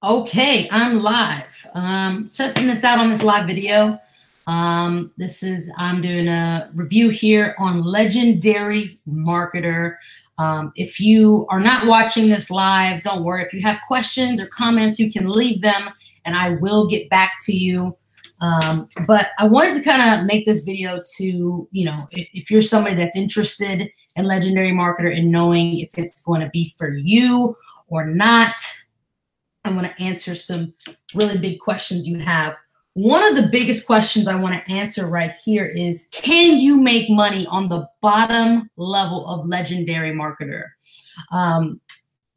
Okay, I'm live. Testing this out on this live video. I'm doing a review here on Legendary Marketer. If you are not watching this live, don't worry. If you have questions or comments, you can leave them and I will get back to you. But I wanted to kind of make this video to, if you're somebody that's interested in Legendary Marketer and knowing if it's going to be for you or not. I want to answer some really big questions you have. One of the biggest questions I want to answer right here is, can you make money on the bottom level of Legendary Marketer? And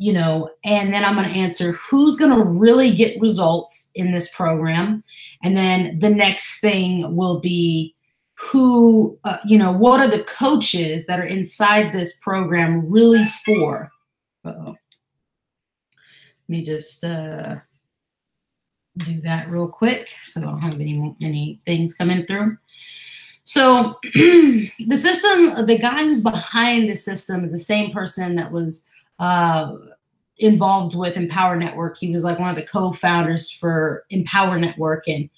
then I'm going to answer who's going to really get results in this program. And then the next thing will be who, what are the coaches that are inside this program really for? Uh-oh. Let me just do that real quick so I don't have any things coming through. So the system, the guy who's behind the system is the same person that was involved with Empower Network. He was like one of the co-founders for Empower Network, and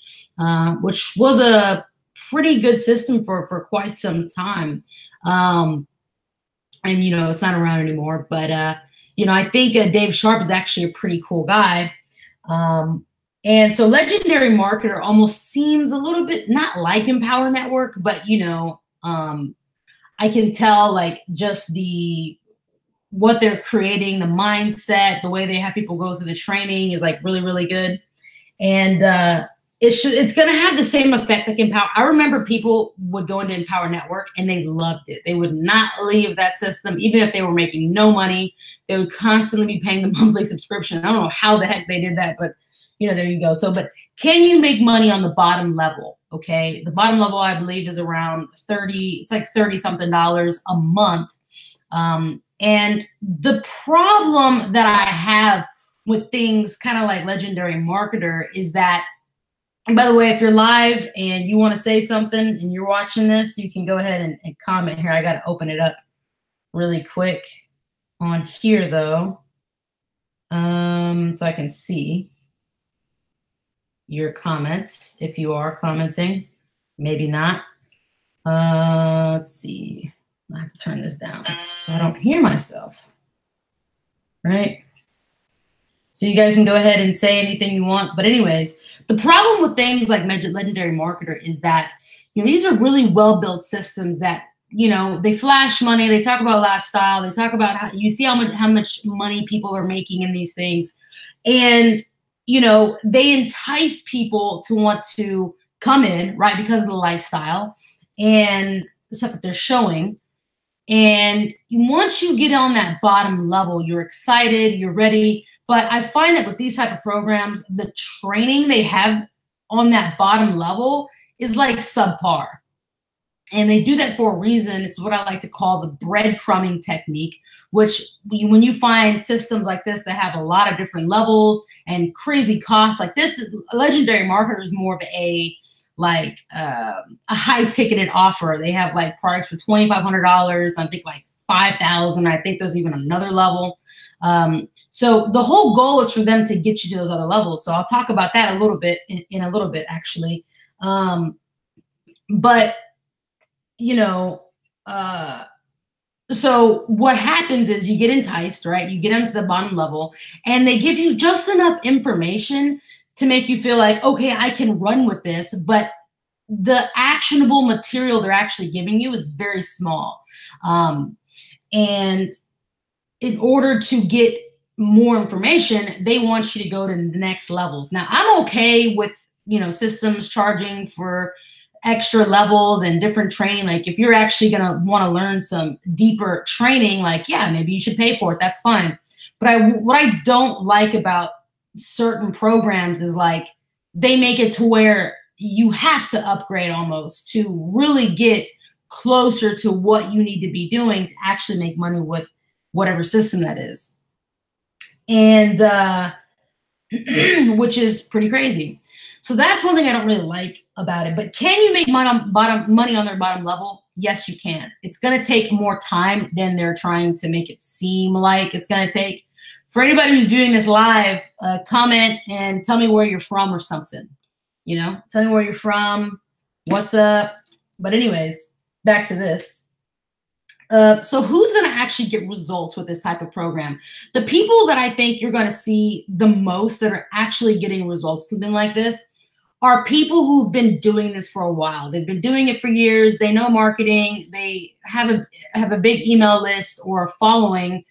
which was a pretty good system for quite some time. And it's not around anymore, but I think Dave Sharp is actually a pretty cool guy. And so Legendary Marketer almost seems a little bit not like Empower Network, but, I can tell like just what they're creating, the mindset, the way they have people go through the training is like really, really good. And it's going to have the same effect like Empower. I remember people would go into Empower Network and they loved it. They would not leave that system, even if they were making no money. They would constantly be paying the monthly subscription. I don't know how the heck they did that, but there you go. So, but can you make money on the bottom level? Okay. The bottom level, I believe, is around it's like $30-something a month. And the problem that I have with things kind of like Legendary Marketer is that, and by the way, if you're live and you want to say something and you're watching this, you can go ahead and comment here. I got to open it up really quick on here, though, so I can see your comments if you are commenting. Maybe not. Let's see. I have to turn this down so I don't hear myself. Right? So you guys can go ahead and say anything you want. But anyways, the problem with things like Legendary Marketer is that, these are really well-built systems that, they flash money. They talk about lifestyle. They talk about how you see how much money people are making in these things. And, they entice people to want to come in, right, because of the lifestyle and the stuff that they're showing. And once you get on that bottom level, you're excited, you're ready. But I find that with these type of programs, the training they have on that bottom level is like subpar. And they do that for a reason. It's what I like to call the breadcrumbing technique, which when you find systems like this that have a lot of different levels and crazy costs, like this, Legendary Marketer is more of a high ticketed offer. They have like products for $2,500. I think like $5,000. I think there's even another level. So the whole goal is for them to get you to those other levels. So I'll talk about that a little bit in a little bit, actually. So what happens is you get enticed, right? You get into the bottom level and they give you just enough information to make you feel like, okay, I can run with this, but the actionable material they're actually giving you is very small. And in order to get more information, they want you to go to the next levels. Now, I'm okay with, systems charging for extra levels and different training. Like if you're actually going to want to learn some deeper training, like, yeah, maybe you should pay for it. That's fine. But what I don't like about certain programs is like they make it to where you have to upgrade almost to really get closer to what you need to be doing to actually make money with whatever system that is. And which is pretty crazy. So that's one thing I don't really like about it. But can you make money on their bottom level? Yes, you can. It's going to take more time than they're trying to make it seem like it's going to take. For anybody who's viewing this live, comment and tell me where you're from or something. You know, tell me where you're from, what's up. But anyways, back to this. So who's going to actually get results with this type of program? The people that I think you're going to see the most that are actually getting results, something like this, are people who've been doing this for a while. They've been doing it for years. They know marketing. They have a big email list or a following.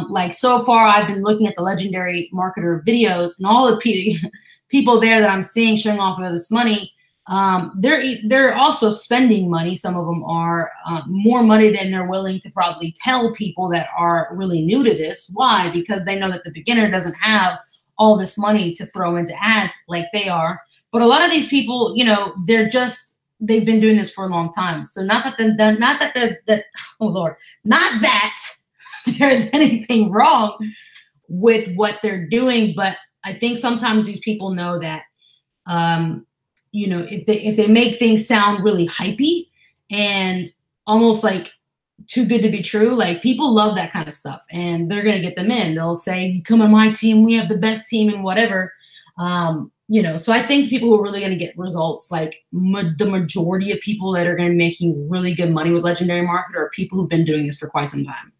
Like so far, I've been looking at the Legendary Marketer videos, and all the people there that I'm seeing showing off of this money, they're also spending money. Some of them are more money than they're willing to probably tell people that are really new to this. Why? Because they know that the beginner doesn't have all this money to throw into ads like they are. But a lot of these people, you know, they've been doing this for a long time. So not that there's anything wrong with what they're doing, but I think sometimes these people know that, you know, if they make things sound really hypey and almost like too good to be true, like people love that kind of stuff, and they're gonna get them in. They'll say, "You come on my team, we have the best team," and whatever. You know, so I think people who are really going to get results, like the majority of people that are going to be making really good money with Legendary Marketer, are people who've been doing this for quite some time.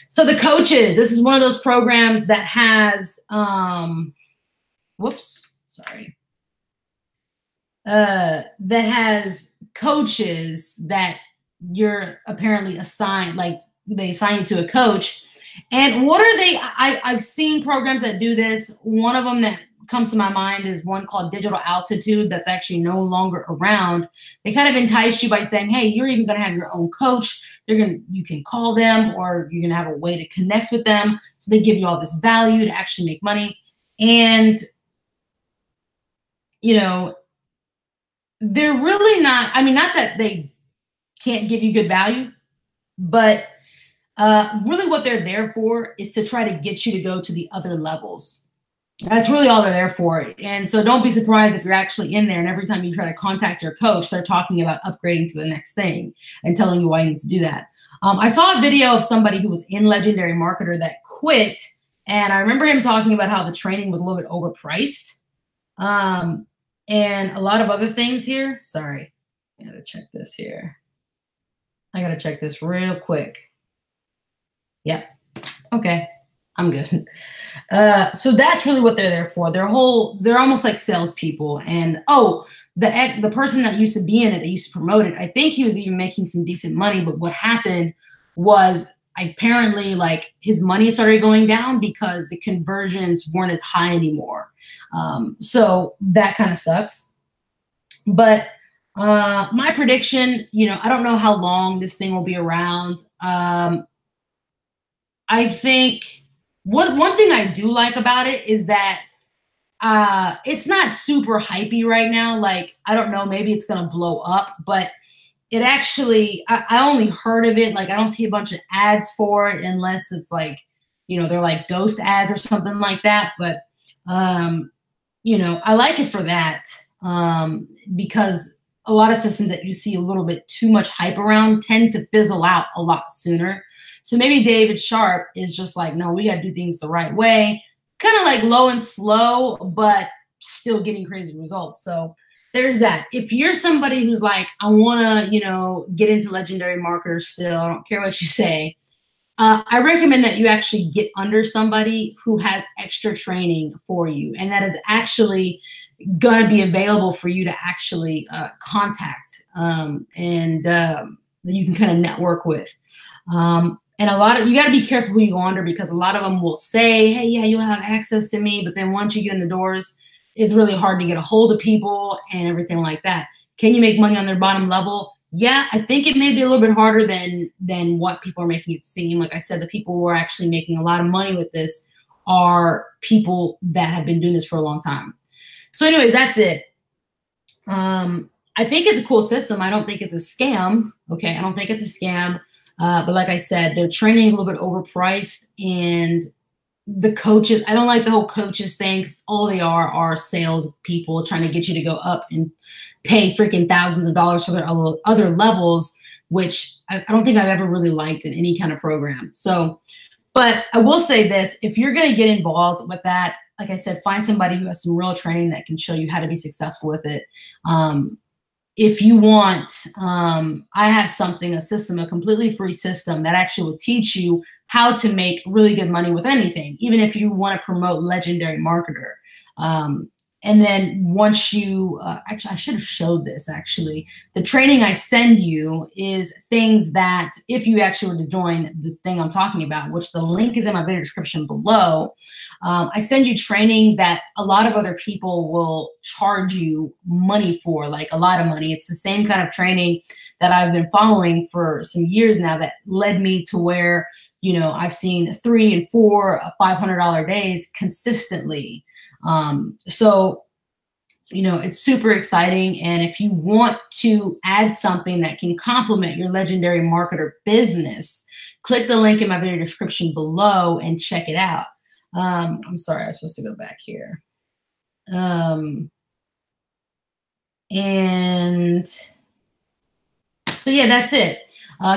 So the coaches, this is one of those programs that has, that has coaches that you're apparently assigned, like they assign you to a coach. And what are they? I've seen programs that do this. One of them that comes to my mind is one called Digital Altitude that's actually no longer around. They kind of entice you by saying, hey, you're even going to have your own coach. You can call them, or you're going to have a way to connect with them. So they give you all this value to actually make money. And, you know, they're really not, I mean, not that they can't give you good value, but really what they're there for is to try to get you to go to the other levels. That's really all they're there for. And so don't be surprised if you're actually in there and every time you try to contact your coach, they're talking about upgrading to the next thing and telling you why you need to do that. I saw a video of somebody who was in Legendary Marketer that quit, and I remember him talking about how the training was a little bit overpriced, and a lot of other things here. Sorry, I gotta check this here. I gotta check this real quick. Yep. Okay. I'm good. So that's really what they're there for. They're almost like salespeople. And the person that used to be in it, that used to promote it, I think he was even making some decent money. But what happened was apparently like his money started going down because the conversions weren't as high anymore. So that kind of sucks. But my prediction, you know, I don't know how long this thing will be around. I think one thing I do like about it is that it's not super hypey right now. Like, I don't know, maybe it's going to blow up, but it actually, I only heard of it. Like, I don't see a bunch of ads for it unless it's like, you know, they're like ghost ads or something like that. But, you know, I like it for that because a lot of systems that you see a little bit too much hype around tend to fizzle out a lot sooner. So maybe David Sharp is just like, no, we got to do things the right way, kind of like low and slow, but still getting crazy results. So there's that. If you're somebody who's like, I want to, you know, get into Legendary Marketer still, I don't care what you say, I recommend that you actually get under somebody who has extra training for you, and that is actually going to be available for you to actually contact and that you can kind of network with. And you got to be careful who you go under, because a lot of them will say, hey, yeah, you'll have access to me. But then once you get in the doors, it's really hard to get a hold of people and everything like that. Can you make money on their bottom level? Yeah, I think it may be a little bit harder than what people are making it seem. Like I said, the people who are actually making a lot of money with this are people that have been doing this for a long time. So anyways, that's it. I think it's a cool system. I don't think it's a scam. Okay, I don't think it's a scam. But like I said, they're training a little bit overpriced, and the coaches, I don't like the whole coaches thing. All they are sales people trying to get you to go up and pay freaking thousands of dollars for their other levels, which I don't think I've ever really liked in any kind of program. So But I will say this, if you're going to get involved with that, like I said, find somebody who has some real training that can show you how to be successful with it. If you want, I have something, a system, a completely free system that actually will teach you how to make really good money with anything, even if you want to promote Legendary Marketer. And then once you, actually, I should have showed this actually. The training I send you is things that if you actually were to join this thing I'm talking about, which the link is in my video description below, I send you training that a lot of other people will charge you money for, like a lot of money. It's the same kind of training that I've been following for some years now that led me to where, you know, I've seen $300 and $400, $500 days consistently. So, you know, it's super exciting. And if you want to add something that can complement your Legendary Marketer business, click the link in my video description below and check it out. I'm sorry, I was supposed to go back here. And so, yeah, that's it.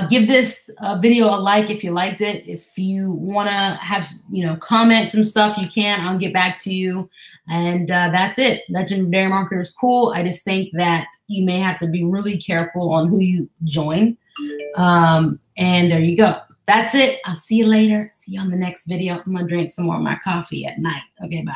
Give this video a like if you liked it. If you want to have, you know, comment some stuff, you can. I'll get back to you. And that's it. Legendary Marketer is cool. I just think that you may have to be really careful on who you join. And there you go. That's it. I'll see you later. See you on the next video. I'm going to drink some more of my coffee at night. Okay, bye.